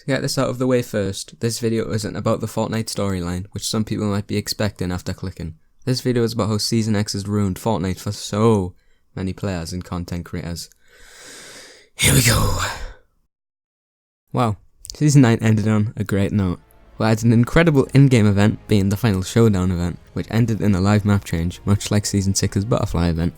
To get this out of the way first, this video isn't about the Fortnite storyline, which some people might be expecting after clicking. This video is about how Season X has ruined Fortnite for so many players and content creators. Here we go. Wow, Season 9 ended on a great note. We had an incredible in-game event being the final showdown event, which ended in a live map change, much like Season 6's butterfly event.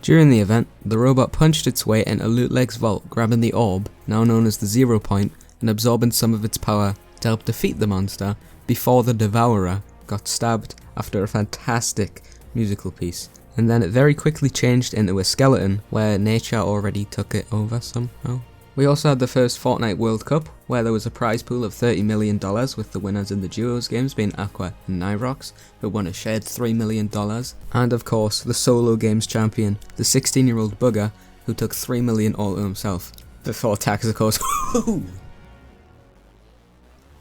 During the event, the robot punched its way into Loot Lake's vault, grabbing the orb, now known as the 0 point, and absorbing some of its power to help defeat the monster before the Devourer got stabbed after a fantastic musical piece. And then it very quickly changed into a skeleton where nature already took it over somehow. We also had the first Fortnite World Cup, where there was a prize pool of $30 million, with the winners in the duos games being Aqua and Nyrox, who won a shared $3 million. And of course, the solo games champion, the 16-year-old bugger, who took $3 million all to himself. Before tax, of course.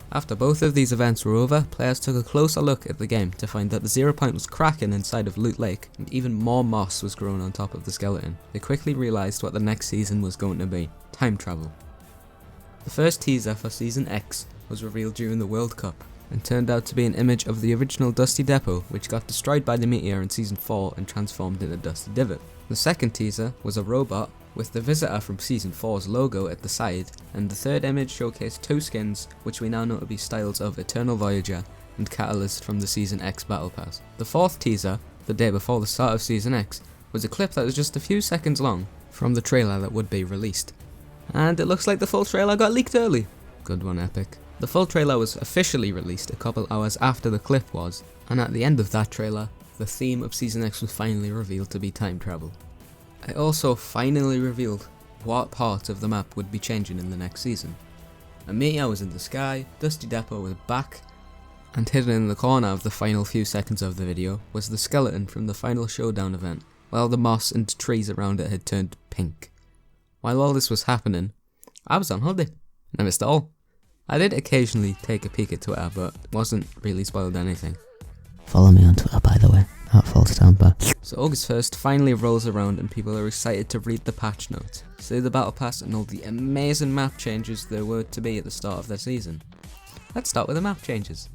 After both of these events were over, players took a closer look at the game to find that the 0 point was cracking inside of Loot Lake, and even more moss was growing on top of the skeleton. They quickly realised what the next season was going to be: time travel. The first teaser for Season X was revealed during the World Cup, and turned out to be an image of the original Dusty Depot, which got destroyed by the meteor in Season 4 and transformed into Dusty Divot. The second teaser was a robot with the Visitor from Season 4's logo at the side, and the third image showcased two skins which we now know to be styles of Eternal Voyager and Catalyst from the Season X Battle Pass. The fourth teaser, the day before the start of Season X, was a clip that was just a few seconds long from the trailer that would be released. And it looks like the full trailer got leaked early. Good one, Epic. The full trailer was officially released a couple hours after the clip was, and at the end of that trailer, the theme of Season X was finally revealed to be time travel. It also finally revealed what part of the map would be changing in the next season. A meteor was in the sky, Dusty Depot was back, and hidden in the corner of the final few seconds of the video was the skeleton from the final showdown event, while the moss and trees around it had turned pink. While all this was happening, I was on holiday, and I missed it all. I did occasionally take a peek at Twitter, but wasn't really spoiled anything. Follow me on Twitter, by the way, @FalseTamper. So August 1st finally rolls around and people are excited to read the patch notes, see the battle pass and all the amazing map changes there were to be at the start of the season. Let's start with the map changes.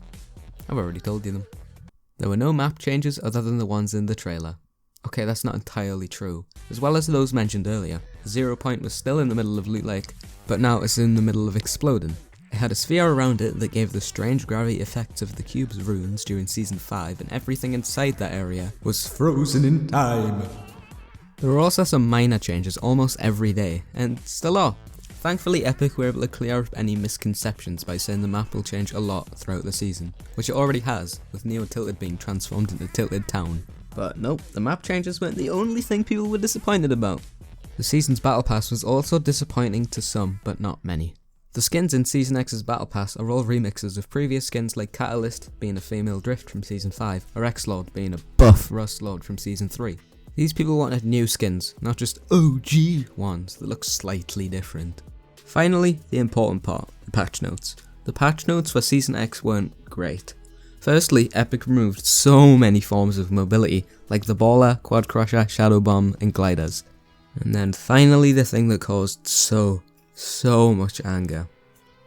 I've already told you them. There were no map changes other than the ones in the trailer. Okay, that's not entirely true. As well as those mentioned earlier, the 0 point was still in the middle of Loot Lake, but now it's in the middle of exploding. It had a sphere around it that gave the strange gravity effects of the cube's runes during Season 5, and everything inside that area was frozen in time. There were also some minor changes almost every day, and still are. Thankfully, Epic were able to clear up any misconceptions by saying the map will change a lot throughout the season, which it already has, with Neo Tilted being transformed into Tilted Town. But nope, the map changes weren't the only thing people were disappointed about. The season's Battle Pass was also disappointing to some, but not many. The skins in Season X's Battle Pass are all remixes of previous skins, like Catalyst being a female Drift from Season 5, or X-Lord being a buff Rust Lord from Season 3. These people wanted new skins, not just OG ones that look slightly different. Finally, the important part, the patch notes. The patch notes for Season X weren't great. Firstly, Epic removed so many forms of mobility, like the Baller, Quad Crusher, Shadow Bomb, and Gliders. And then finally the thing that caused so much anger.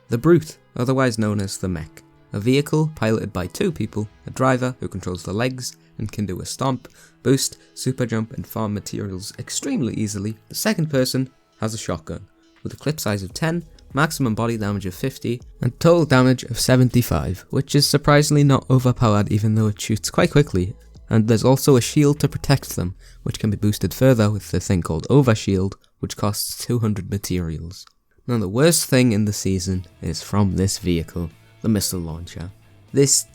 The Brute, otherwise known as the Mech. A vehicle piloted by two people, a driver who controls the legs and can do a stomp, boost, super jump and farm materials extremely easily. The second person has a shotgun, with a clip size of 10, maximum body damage of 50, and total damage of 75, which is surprisingly not overpowered even though it shoots quite quickly. And there's also a shield to protect them, which can be boosted further with the thing called Overshield, which costs 200 materials. Now the worst thing in the season is from this vehicle, the missile launcher. This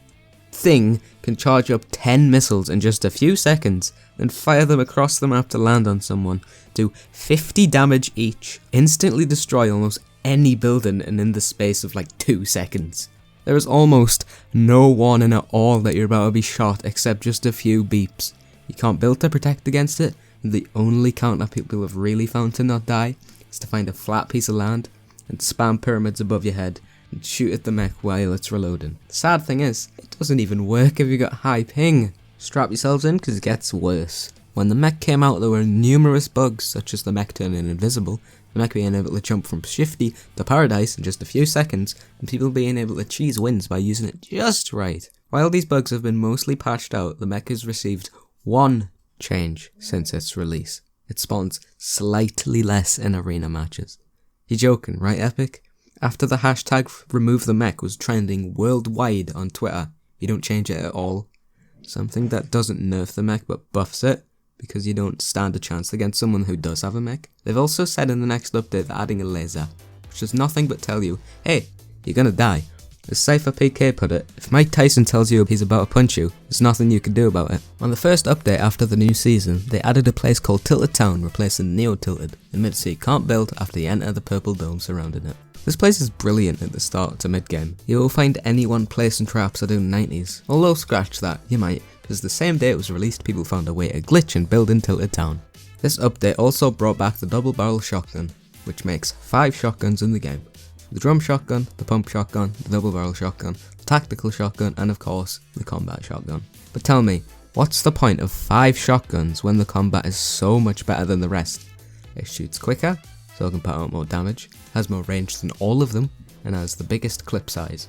thing can charge up 10 missiles in just a few seconds, then fire them across the map to land on someone, do 50 damage each, instantly destroy almost any building and in the space of like 2 seconds. There is almost no warning at all that you're about to be shot except just a few beeps. You can't build to protect against it, and the only counter people have really found to not die is to find a flat piece of land and spam pyramids above your head and shoot at the mech while it's reloading. The sad thing is, it doesn't even work if you got high ping. Strap yourselves in because it gets worse. When the mech came out, there were numerous bugs such as the mech turning invisible, the mech being able to jump from Shifty to Paradise in just a few seconds, and people being able to cheese wins by using it just right. While these bugs have been mostly patched out, the mech has received one change since its release. It spawns slightly less in arena matches. You joking, right, Epic? After the hashtag remove the mech was trending worldwide on Twitter, you don't change it at all. Something that doesn't nerf the mech but buffs it, because you don't stand a chance against someone who does have a mech. They've also said in the next update they're adding a laser, which does nothing but tell you, hey, you're gonna die. As Cypher PK put it, if Mike Tyson tells you he's about to punch you, there's nothing you can do about it. On the first update after the new season, they added a place called Tilted Town, replacing Neo Tilted, admitted so you can't build after you enter the purple dome surrounding it. This place is brilliant at the start to mid game. You will find anyone placing traps or doing 90s, although scratch that, you might, because the same day it was released people found a way to glitch and build in Tilted Town. This update also brought back the double barrel shotgun, which makes 5 shotguns in the game. The drum shotgun, the pump shotgun, the double barrel shotgun, the tactical shotgun, and of course, the combat shotgun. But tell me, what's the point of 5 shotguns when the combat is so much better than the rest? It shoots quicker, so it can put out more damage, has more range than all of them, and has the biggest clip size.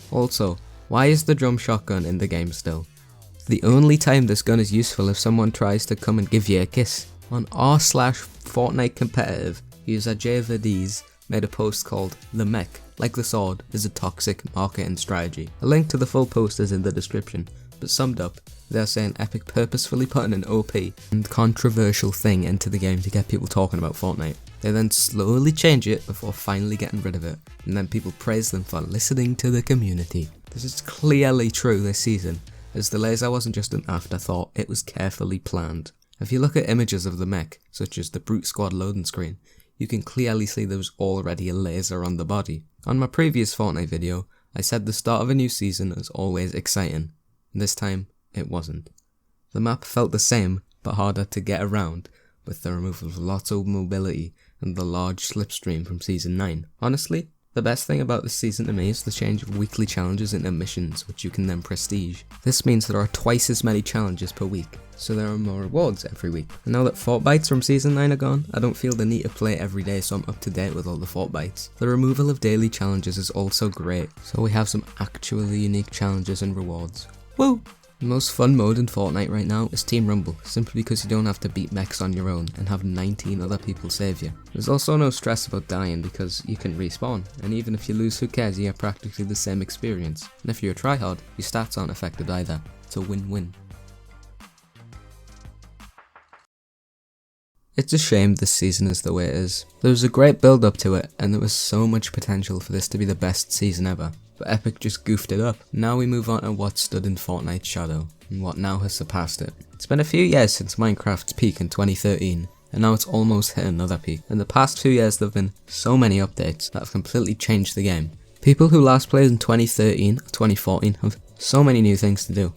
Also, why is the drum shotgun in the game still? The only time this gun is useful if someone tries to come and give you a kiss. On r/Fortnite competitive, user JVDs made a post called The Mech, like the sword, is a toxic marketing strategy. A link to the full post is in the description, but summed up, they're saying Epic purposefully putting an OP and controversial thing into the game to get people talking about Fortnite. They then slowly change it before finally getting rid of it, and then people praise them for listening to the community. This is clearly true this season, as the laser wasn't just an afterthought, it was carefully planned. If you look at images of the mech, such as the Brute Squad loading screen, you can clearly see there was already a laser on the body. On my previous Fortnite video, I said the start of a new season is always exciting, and this time, it wasn't. The map felt the same, but harder to get around, with the removal of lots of mobility and the large slipstream from Season 9. Honestly, the best thing about this season to me is the change of weekly challenges into missions, which you can then prestige. This means there are twice as many challenges per week, so there are more rewards every week. And now that Fortbites from Season 9 are gone, I don't feel the need to play every day, so I'm up to date with all the Fortbites. The removal of daily challenges is also great, so we have some actually unique challenges and rewards. Woo! The most fun mode in Fortnite right now is Team Rumble, simply because you don't have to beat mechs on your own and have 19 other people save you. There's also no stress about dying because you can respawn, and even if you lose, who cares, you have practically the same experience. And if you're a tryhard, your stats aren't affected either. It's a win-win. It's a shame this season is the way it is. There was a great build up to it, and there was so much potential for this to be the best season ever. But Epic just goofed it up. Now we move on to what stood in Fortnite's shadow, and what now has surpassed it. It's been a few years since Minecraft's peak in 2013, and now it's almost hit another peak. In the past few years there have been so many updates that have completely changed the game. People who last played in 2013 or 2014 have so many new things to do.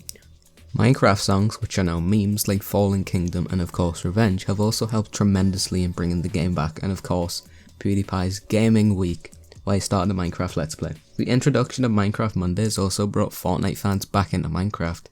Minecraft songs, which are now memes like Fallen Kingdom and of course Revenge, have also helped tremendously in bringing the game back, and of course PewDiePie's Gaming Week, where he started a Minecraft Let's Play. The introduction of Minecraft Mondays also brought Fortnite fans back into Minecraft,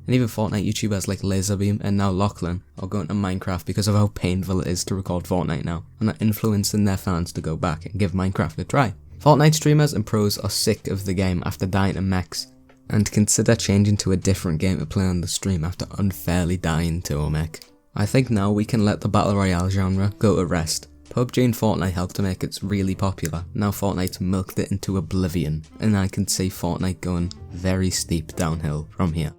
and even Fortnite YouTubers like Laserbeam and now Lachlan are going to Minecraft because of how painful it is to record Fortnite now, and are influencing their fans to go back and give Minecraft a try. Fortnite streamers and pros are sick of the game after dying to mechs, and consider changing to a different game to play on the stream after unfairly dying to a mech. I think now we can let the Battle Royale genre go to rest. PUBG and Fortnite helped to make it really popular. Now Fortnite's milked it into oblivion, and I can see Fortnite going very steep downhill from here.